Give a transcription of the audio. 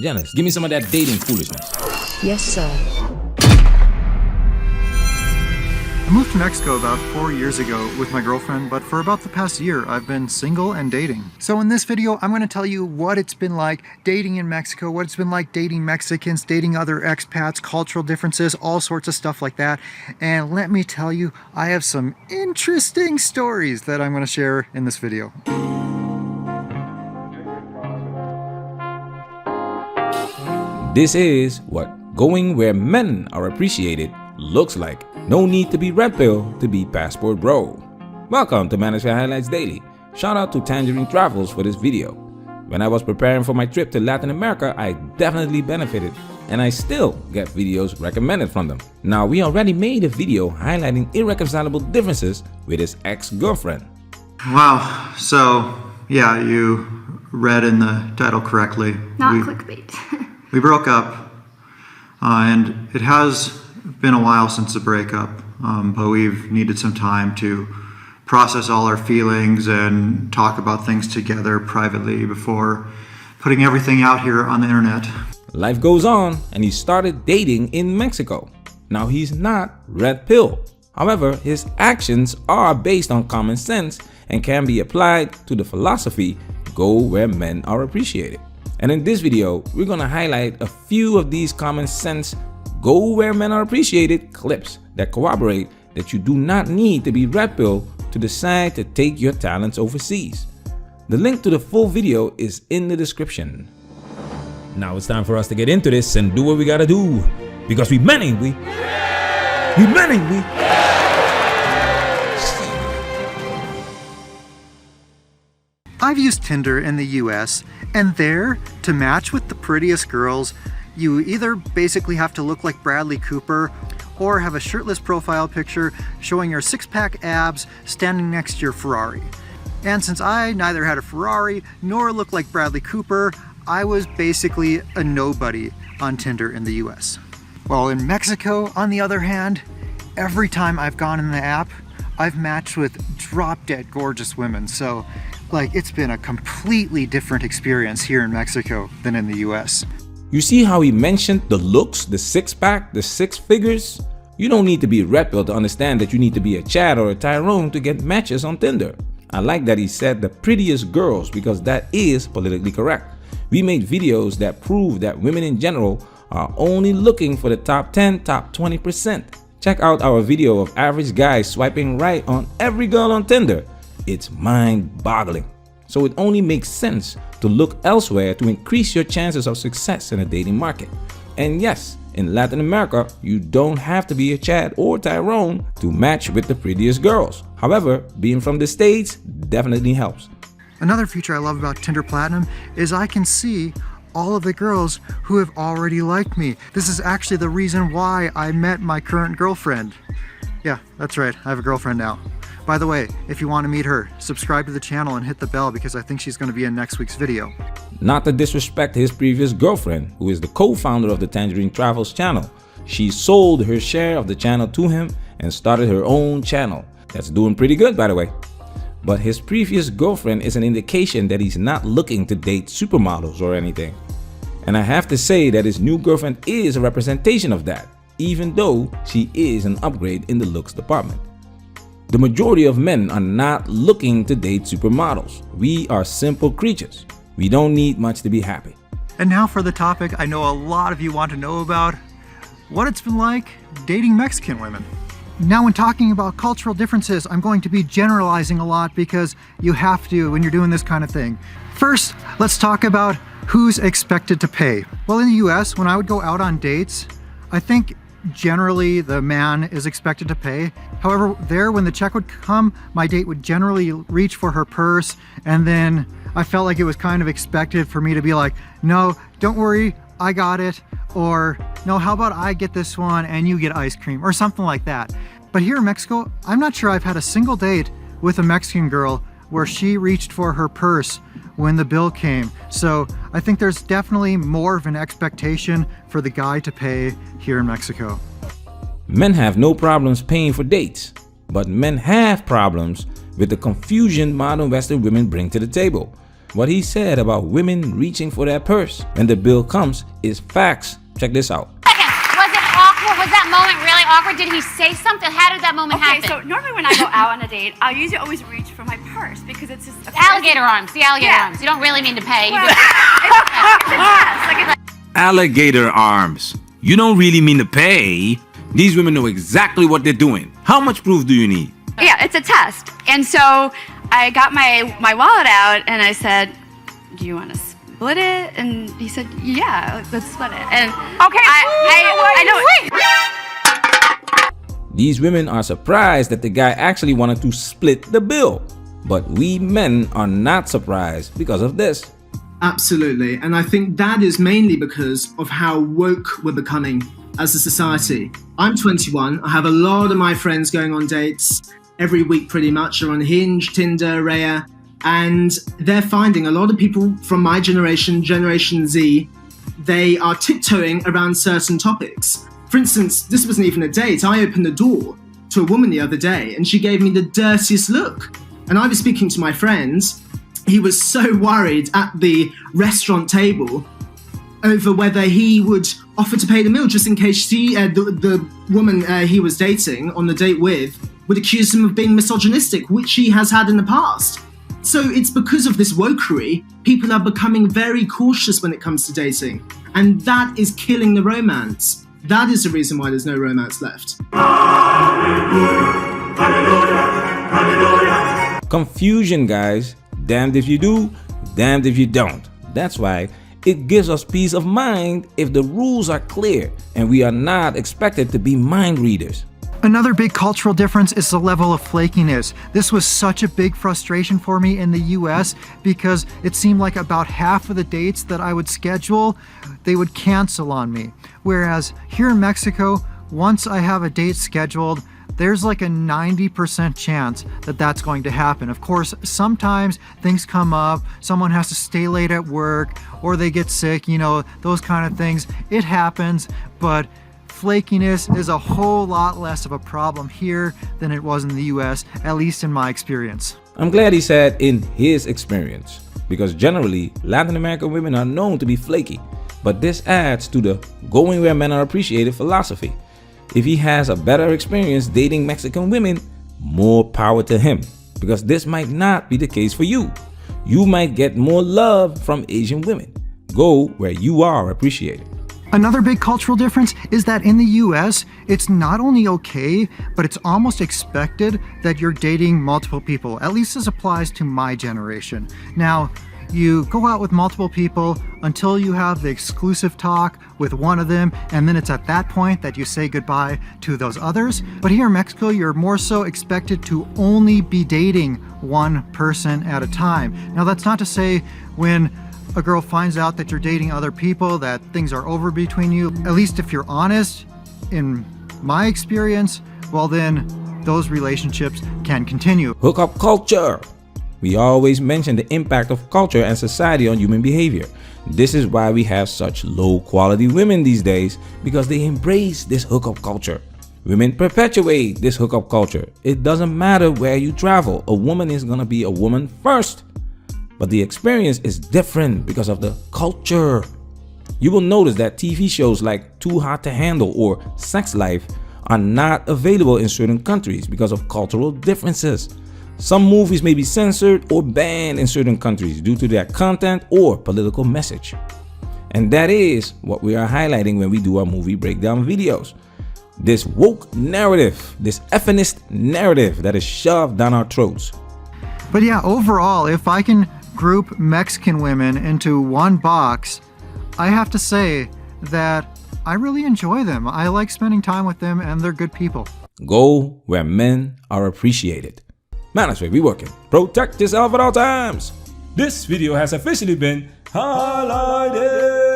Janice, give me some of that dating foolishness. Yes, sir. I moved to Mexico about 4 years ago with my girlfriend, but for about the past year, I've been single and dating. So in this video, I'm going to tell you what it's been like dating in Mexico, what it's been like dating Mexicans, dating other expats, cultural differences, all sorts of stuff like that. And let me tell you, I have some interesting stories that I'm going to share in this video. This is what going where men are appreciated looks like. No need to be RedPill to be passport bro. Welcome to Manosphere Highlights Daily. Shout out to Tangerine Travels for this video. When I was preparing for my trip to Latin America, I definitely benefited, and I still get videos recommended from them. Now, we already made a video highlighting irreconcilable differences with his ex-girlfriend. Wow, so yeah, you read in the title correctly. Not clickbait. We broke up, and it has been a while since the breakup, but we've needed some time to process all our feelings and talk about things together privately before putting everything out here on the internet. Life goes on, and he started dating in Mexico. Now, he's not RedPill. However, his actions are based on common sense and can be applied to the philosophy, go where men are appreciated. And in this video, we're going to highlight a few of these common sense, go where men are appreciated clips that corroborate that you do not need to be RedPill to decide to take your talents overseas. The link to the full video is in the description. Now it's time for us to get into this and do what we gotta do, because we men, ain't we? We men, ain't we? I've used Tinder in the US, and there, to match with the prettiest girls, you either basically have to look like Bradley Cooper or have a shirtless profile picture showing your six-pack abs standing next to your Ferrari. And since I neither had a Ferrari nor looked like Bradley Cooper, I was basically a nobody on Tinder in the US. Well, in Mexico, on the other hand, every time I've gone in the app, I've matched with drop-dead gorgeous women. So, like, it's been a completely different experience here in Mexico than in the US. You see how he mentioned the looks, the six-pack, the six figures? You don't need to be RedPill to understand that you need to be a Chad or a Tyrone to get matches on Tinder. I like that he said the prettiest girls, because that is politically correct. We made videos that prove that women in general are only looking for the top 10, top 20%. Check out our video of average guys swiping right on every girl on Tinder. It's mind-boggling. So it only makes sense to look elsewhere to increase your chances of success in the dating market. And yes, in Latin America, you don't have to be a Chad or Tyrone to match with the prettiest girls. However, being from the States definitely helps. Another feature I love about Tinder Platinum is I can see all of the girls who have already liked me. This is actually the reason why I met my current girlfriend. Yeah, that's right, I have a girlfriend now. By the way, if you want to meet her, subscribe to the channel and hit the bell, because I think she's going to be in next week's video. Not to disrespect his previous girlfriend, who is the co-founder of the Tangerine Travels channel. She sold her share of the channel to him and started her own channel. That's doing pretty good, by the way. But his previous girlfriend is an indication that he's not looking to date supermodels or anything. And I have to say that his new girlfriend is a representation of that, even though she is an upgrade in the looks department. The majority of men are not looking to date supermodels. We are simple creatures. We don't need much to be happy. And now for the topic I know a lot of you want to know about, what it's been like dating Mexican women. Now, when talking about cultural differences, I'm going to be generalizing a lot because you have to when you're doing this kind of thing. First, let's talk about who's expected to pay. Well, in the US, when I would go out on dates, I think generally the man is expected to pay. However, there, when the check would come, my date would generally reach for her purse, and then I felt like it was kind of expected for me to be like, no, don't worry, I got it, or no, how about I get this one and you get ice cream, or something like that. But here in Mexico, I'm not sure I've had a single date with a Mexican girl where she reached for her purse when the bill came. So I think there's definitely more of an expectation for the guy to pay here in Mexico. Men have no problems paying for dates, but men have problems with the confusion modern Western women bring to the table. What he said about women reaching for their purse when the bill comes is facts. Check this out. Was it awkward? Was that moment really awkward? Did he say something? How did that moment happen? Okay, so normally when I go out on a date, I'll usually always reach for my purse because it's just Alligator arms. The alligator arms. You don't really mean to pay. Well, it's a test. Like, Alligator arms. You don't really mean to pay. These women know exactly what they're doing. How much proof do you need? yeah, it's a test. And so I got my wallet out and I said, "Do you want to split it?" And he said, "Yeah, let's split it." And Okay, I know. These women are surprised that the guy actually wanted to split the bill. But we men are not surprised because of this. Absolutely. And I think that is mainly because of how woke we're becoming as a society. I'm 21. I have a lot of my friends going on dates every week pretty much. Are on Hinge, Tinder, Raya. And they're finding a lot of people from my generation, Generation Z, they are tiptoeing around certain topics. For instance, this wasn't even a date. I opened the door to a woman the other day and she gave me the dirtiest look. And I was speaking to my friends. He was so worried at the restaurant table over whether he would offer to pay the meal just in case the woman he was dating on the date with would accuse him of being misogynistic, which he has had in the past. So it's because of this wokery, people are becoming very cautious when it comes to dating. And that is killing the romance. That is the reason why there's no romance left. Confusion, guys. Damned if you do, damned if you don't. That's why it gives us peace of mind if the rules are clear and we are not expected to be mind readers. Another big cultural difference is the level of flakiness. This was such a big frustration for me in the US because it seemed like about half of the dates that I would schedule, they would cancel on me. Whereas here in Mexico, once I have a date scheduled, there's like a 90% chance that that's going to happen. Of course, sometimes things come up, someone has to stay late at work, or they get sick, you know, those kind of things. It happens, but flakiness is a whole lot less of a problem here than it was in the US, at least in my experience. I'm glad he said in his experience, because generally Latin American women are known to be flaky, but this adds to the going where men are appreciated philosophy. If he has a better experience dating Mexican women, more power to him, because this might not be the case for you. You might get more love from Asian women. Go where you are appreciated. Another big cultural difference is that in the US, it's not only okay, but it's almost expected that you're dating multiple people. At least this applies to my generation. Now, you go out with multiple people until you have the exclusive talk with one of them, and then it's at that point that you say goodbye to those others. But here in Mexico, you're more so expected to only be dating one person at a time. Now, that's not to say when a girl finds out that you're dating other people that things are over between you. At least if you're honest, in my experience, well then those relationships can continue. Hookup culture. We always mention the impact of culture and society on human behavior. This is why we have such low quality women these days, because they embrace this hookup culture. Women perpetuate this hookup culture. It doesn't matter where you travel, a woman is gonna be a woman first. But the experience is different because of the culture. You will notice that TV shows like Too Hot to Handle or Sex Life are not available in certain countries because of cultural differences. Some movies may be censored or banned in certain countries due to their content or political message. And that is what we are highlighting when we do our movie breakdown videos. This woke narrative, this effeminist narrative that is shoved down our throats. But yeah, overall, if I can group Mexican women into one box, I have to say that I really enjoy them. I like spending time with them and they're good people. Go where men are appreciated. Man, that's where we working. Protect yourself at all times. This video has officially been highlighted.